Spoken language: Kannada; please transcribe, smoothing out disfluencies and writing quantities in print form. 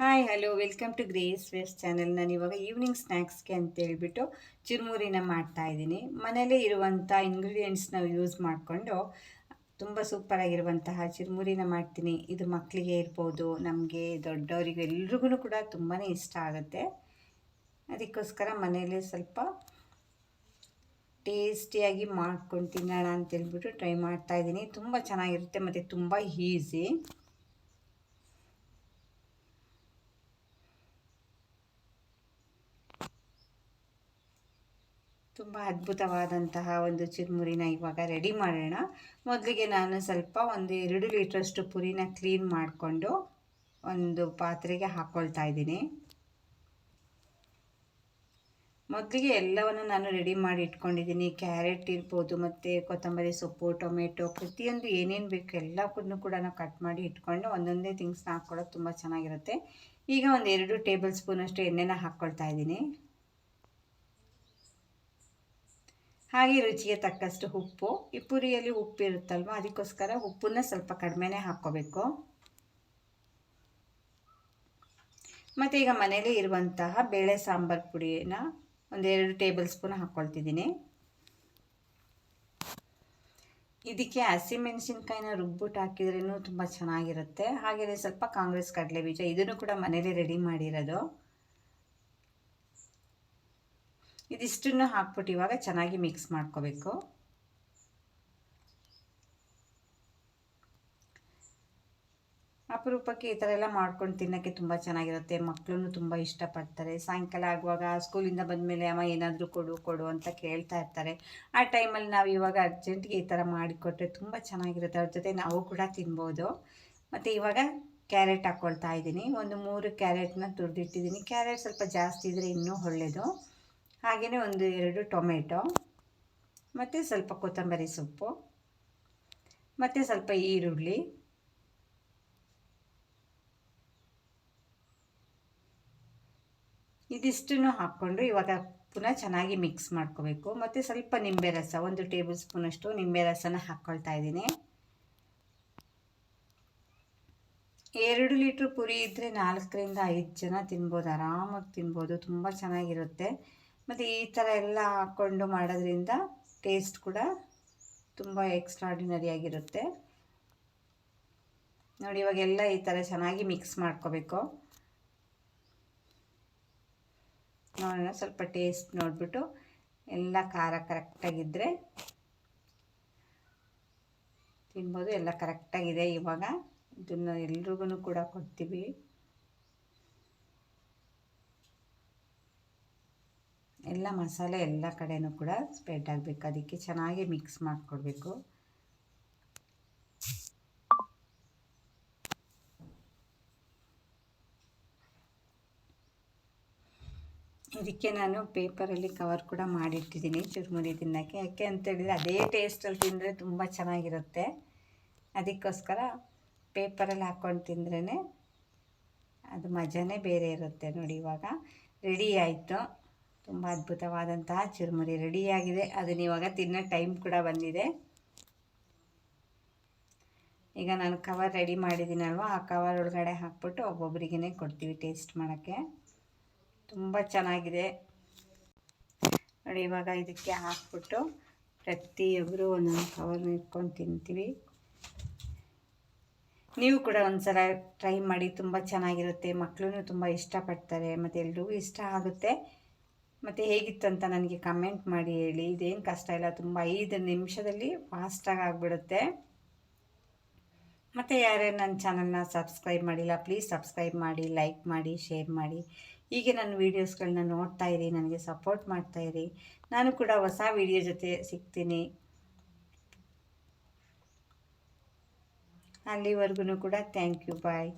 Hi hello welcome to Grace West channel. ನಾನು ಇವಾಗ ಈವ್ನಿಂಗ್ ಸ್ನ್ಯಾಕ್ಸ್ಗೆ ಅಂತೇಳ್ಬಿಟ್ಟು ಚುರುಮುರಿನ ಮಾಡ್ತಾಯಿದ್ದೀನಿ. ಮನೇಲೇ ಇರುವಂಥ ಇಂಗ್ರೀಡಿಯೆಂಟ್ಸ್ನ ಯೂಸ್ ಮಾಡಿಕೊಂಡು ತುಂಬ ಸೂಪರಾಗಿರುವಂತಹ ಚುರುಮುರಿನ ಮಾಡ್ತೀನಿ. ಇದು ಮಕ್ಕಳಿಗೆ ಇರ್ಬೋದು, ನಮಗೆ ದೊಡ್ಡವರಿಗೂ ಎಲ್ರಿಗೂ ಕೂಡ ತುಂಬಾ ಇಷ್ಟ ಆಗುತ್ತೆ. ಅದಕ್ಕೋಸ್ಕರ ಮನೇಲೇ ಸ್ವಲ್ಪ ಟೇಸ್ಟಿಯಾಗಿ ಮಾಡ್ಕೊಂಡು ತಿನ್ನೋಣ ಅಂತೇಳ್ಬಿಟ್ಟು ಟ್ರೈ ಮಾಡ್ತಾಯಿದ್ದೀನಿ. ತುಂಬ ಚೆನ್ನಾಗಿರುತ್ತೆ ಮತ್ತು ತುಂಬ ಈಸಿ. ತುಂಬ ಅದ್ಭುತವಾದಂತಹ ಒಂದು ಚುರುಮುರಿನ ಇವಾಗ ರೆಡಿ ಮಾಡೋಣ. ಮೊದಲಿಗೆ ನಾನು ಸ್ವಲ್ಪ ಒಂದು 2 ಲೀಟ್ರಷ್ಟು ಪುರಿನ ಕ್ಲೀನ್ ಮಾಡಿಕೊಂಡು ಒಂದು ಪಾತ್ರೆಗೆ ಹಾಕ್ಕೊಳ್ತಾ ಇದ್ದೀನಿ. ಮೊದಲಿಗೆ ಎಲ್ಲವನ್ನು ನಾನು ರೆಡಿ ಮಾಡಿ ಇಟ್ಕೊಂಡಿದ್ದೀನಿ. ಕ್ಯಾರೆಟ್ ಇರ್ಬೋದು, ಮತ್ತು ಕೊತ್ತಂಬರಿ ಸೊಪ್ಪು, ಟೊಮೆಟೊ, ಪ್ರತಿಯೊಂದು ಏನೇನು ಬೇಕು ಎಲ್ಲಕ್ಕೂ ಕೂಡ ನಾವು ಕಟ್ ಮಾಡಿ ಇಟ್ಕೊಂಡು ಒಂದೊಂದೇ ಥಿಂಗ್ಸ್ನ ಹಾಕ್ಕೊಳ್ಳೋದು ತುಂಬ ಚೆನ್ನಾಗಿರುತ್ತೆ. ಈಗ ಒಂದು 2 ಟೇಬಲ್ ಸ್ಪೂನಷ್ಟು ಎಣ್ಣೆನ ಹಾಕ್ಕೊಳ್ತಾ ಇದ್ದೀನಿ. ಹಾಗೆ ರುಚಿಗೆ ತಕ್ಕಷ್ಟು ಉಪ್ಪು. ಈ ಪುರಿಯಲ್ಲಿ ಉಪ್ಪು ಇರುತ್ತಲ್ವ, ಅದಕ್ಕೋಸ್ಕರ ಉಪ್ಪನ್ನ ಸ್ವಲ್ಪ ಕಡಿಮೆನೇ ಹಾಕ್ಕೋಬೇಕು. ಮತ್ತು ಈಗ ಮನೇಲಿ ಇರುವಂತಹ ಬೇಳೆ ಸಾಂಬಾರು ಪುಡಿನ ಒಂದು 2 ಟೇಬಲ್ ಸ್ಪೂನ್ ಹಾಕ್ಕೊಳ್ತಿದ್ದೀನಿ. ಇದಕ್ಕೆ ಹಸಿಮೆಣಸಿನ್ಕಾಯಿನ ರುಬ್ಬಿಟ್ಟು ಹಾಕಿದ್ರೂ ತುಂಬ ಚೆನ್ನಾಗಿರುತ್ತೆ. ಹಾಗೆಯೇ ಸ್ವಲ್ಪ ಕಾಂಗ್ರೆಸ್ ಕಡಲೆ ಬೀಜ, ಇದನ್ನು ಕೂಡ ಮನೇಲಿ ರೆಡಿ ಮಾಡಿರೋದು. ಇದಿಷ್ಟನ್ನು ಹಾಕ್ಬಿಟ್ಟು ಇವಾಗ ಚೆನ್ನಾಗಿ ಮಿಕ್ಸ್ ಮಾಡ್ಕೋಬೇಕು. ಅಪರೂಪಕ್ಕೆ ಈ ಥರ ಎಲ್ಲ ಮಾಡ್ಕೊಂಡು ತಿನ್ನೋಕ್ಕೆ ತುಂಬ ಚೆನ್ನಾಗಿರುತ್ತೆ. ಮಕ್ಕಳು ತುಂಬ ಇಷ್ಟಪಡ್ತಾರೆ. ಸಾಯಂಕಾಲ ಆಗುವಾಗ ಸ್ಕೂಲಿಂದ ಬಂದಮೇಲೆ ಅಮ್ಮ ಏನಾದರೂ ಕೊಡು ಅಂತ ಕೇಳ್ತಾ ಇರ್ತಾರೆ. ಆ ಟೈಮಲ್ಲಿ ನಾವು ಇವಾಗ ಅರ್ಜೆಂಟಿಗೆ ಈ ಥರ ಮಾಡಿಕೊಟ್ರೆ ತುಂಬ ಚೆನ್ನಾಗಿರುತ್ತೆ. ಅವ್ರ ಜೊತೆ ನಾವು ಕೂಡ ತಿನ್ಬೋದು. ಮತ್ತು ಇವಾಗ ಕ್ಯಾರೆಟ್ ಹಾಕ್ಕೊಳ್ತಾ ಇದ್ದೀನಿ. ಒಂದು 3 ಕ್ಯಾರೆಟ್ನ ತುರಿದಿಟ್ಟಿದ್ದೀನಿ. ಕ್ಯಾರೆಟ್ ಸ್ವಲ್ಪ ಜಾಸ್ತಿ ಇದ್ದರೆ ಇನ್ನೂ ಒಳ್ಳೆಯದು. ಹಾಗೆಯೇ ಒಂದು 2 ಟೊಮೆಟೊ, ಮತ್ತು ಸ್ವಲ್ಪ ಕೊತ್ತಂಬರಿ ಸೊಪ್ಪು, ಮತ್ತು ಸ್ವಲ್ಪ ಈರುಳ್ಳಿ, ಇದಿಷ್ಟನ್ನು ಹಾಕ್ಕೊಂಡು ಇವಾಗ ಪುನಃ ಚೆನ್ನಾಗಿ ಮಿಕ್ಸ್ ಮಾಡ್ಕೋಬೇಕು. ಮತ್ತು ಸ್ವಲ್ಪ ನಿಂಬೆ ರಸ, 1 ಟೇಬಲ್ ಸ್ಪೂನಷ್ಟು ನಿಂಬೆ ರಸನ ಹಾಕ್ಕೊಳ್ತಾ ಇದ್ದೀನಿ. 2 ಲೀಟ್ರ್ ಪುರಿ ಇದ್ದರೆ 4ರಿಂದ 5 ಜನ ತಿನ್ಬೋದು, ಆರಾಮಾಗಿ ತಿನ್ಬೋದು. ತುಂಬ ಚೆನ್ನಾಗಿರುತ್ತೆ. ಮತ್ತು ಈ ಥರ ಎಲ್ಲ ಹಾಕ್ಕೊಂಡು ಮಾಡೋದ್ರಿಂದ ಟೇಸ್ಟ್ ಕೂಡ ತುಂಬ ಎಕ್ಸ್ಟ್ರಾರ್ಡಿನರಿ ಆಗಿರುತ್ತೆ. ನೋಡಿ, ಇವಾಗೆಲ್ಲ ಈ ಥರ ಚೆನ್ನಾಗಿ ಮಿಕ್ಸ್ ಮಾಡ್ಕೋಬೇಕು. ನೋಡೋಣ, ಸ್ವಲ್ಪ ಟೇಸ್ಟ್ ನೋಡಿಬಿಟ್ಟು ಎಲ್ಲ ಖಾರ ಕರೆಕ್ಟಾಗಿದ್ದರೆ ತಿನ್ಬೋದು. ಎಲ್ಲ ಕರೆಕ್ಟಾಗಿದೆ. ಇವಾಗ ಇದನ್ನು ಎಲ್ರಿಗೂ ಕೂಡ ಕೊಡ್ತೀವಿ. ಎಲ್ಲ ಮಸಾಲೆ ಎಲ್ಲ ಕಡೆನೂ ಕೂಡ ಸ್ಪ್ರೆಡ್ ಆಗಬೇಕು. ಅದಕ್ಕೆ ಚೆನ್ನಾಗಿ ಮಿಕ್ಸ್ ಮಾಡಿಕೊಡ್ಬೇಕು. ಇದಕ್ಕೆ ನಾನು ಪೇಪರಲ್ಲಿ ಕವರ್ ಕೂಡ ಮಾಡಿಟ್ಟಿದ್ದೀನಿ ಚುರುಮುರಿ ತಿನ್ನೋಕ್ಕೆ. ಯಾಕೆ ಅಂತೇಳಿದರೆ ಅದೇ ಟೇಸ್ಟಲ್ಲಿ ತಿಂದರೆ ತುಂಬ ಚೆನ್ನಾಗಿರುತ್ತೆ. ಅದಕ್ಕೋಸ್ಕರ ಪೇಪರಲ್ಲಿ ಹಾಕ್ಕೊಂಡು ತಿಂದ್ರೇ ಅದು ಮಜಾನೇ ಬೇರೆ ಇರುತ್ತೆ. ನೋಡಿ, ಇವಾಗ ರೆಡಿ ಆಯಿತು. ತುಂಬ ಅದ್ಭುತವಾದಂತಹ ಚುರುಮುರಿ ರೆಡಿಯಾಗಿದೆ. ಅದನ್ನ ಇವಾಗ ತಿನ್ನೋ ಟೈಮ್ ಕೂಡ ಬಂದಿದೆ. ಈಗ ನಾನು ಕವರ್ ರೆಡಿ ಮಾಡಿದ್ದೀನಲ್ವ, ಆ ಕವರ್ ಒಳಗಡೆ ಹಾಕ್ಬಿಟ್ಟು ಒಬ್ಬೊಬ್ಬರಿಗೇ ಕೊಡ್ತೀವಿ ಟೇಸ್ಟ್ ಮಾಡೋಕ್ಕೆ. ತುಂಬ ಚೆನ್ನಾಗಿದೆ ನೋಡಿ. ಇವಾಗ ಇದಕ್ಕೆ ಹಾಕ್ಬಿಟ್ಟು ಪ್ರತಿಯೊಬ್ಬರು ಒಂದೊಂದು ಕವರ್ನ ಇಟ್ಕೊಂಡು ತಿಂತೀವಿ. ನೀವು ಕೂಡ ಒಂದ್ಸಲ ಟ್ರೈ ಮಾಡಿ, ತುಂಬ ಚೆನ್ನಾಗಿರುತ್ತೆ. ಮಕ್ಕಳು ತುಂಬ ಇಷ್ಟಪಡ್ತಾರೆ, ಮತ್ತು ಎಲ್ರಿಗೂ ಇಷ್ಟ ಆಗುತ್ತೆ. ಮತ್ತು ಹೇಗಿತ್ತು ಅಂತ ನನಗೆ ಕಮೆಂಟ್ ಮಾಡಿ ಹೇಳಿ. ಇದೇನು ಕಷ್ಟ ಇಲ್ಲ, ತುಂಬ 5 ನಿಮಿಷದಲ್ಲಿ ಫಾಸ್ಟಾಗಿ ಆಗಿಬಿಡುತ್ತೆ. ಮತ್ತು ಯಾರ್ಯಾರು ನನ್ನ ಚಾನಲ್ನ ಸಬ್ಸ್ಕ್ರೈಬ್ ಮಾಡಿಲ್ಲ, ಪ್ಲೀಸ್ ಸಬ್ಸ್ಕ್ರೈಬ್ ಮಾಡಿ, ಲೈಕ್ ಮಾಡಿ, ಶೇರ್ ಮಾಡಿ. ಹೀಗೆ ನನ್ನ ವೀಡಿಯೋಸ್ಗಳನ್ನ ನೋಡ್ತಾಯಿರಿ, ನನಗೆ ಸಪೋರ್ಟ್ ಮಾಡ್ತಾಯಿರಿ. ನಾನು ಕೂಡ ಹೊಸ ವೀಡಿಯೋ ಜೊತೆ ಸಿಗ್ತೀನಿ. ಅಲ್ಲಿವರೆಗೂ ಕೂಡ ಥ್ಯಾಂಕ್ ಯು, ಬಾಯ್.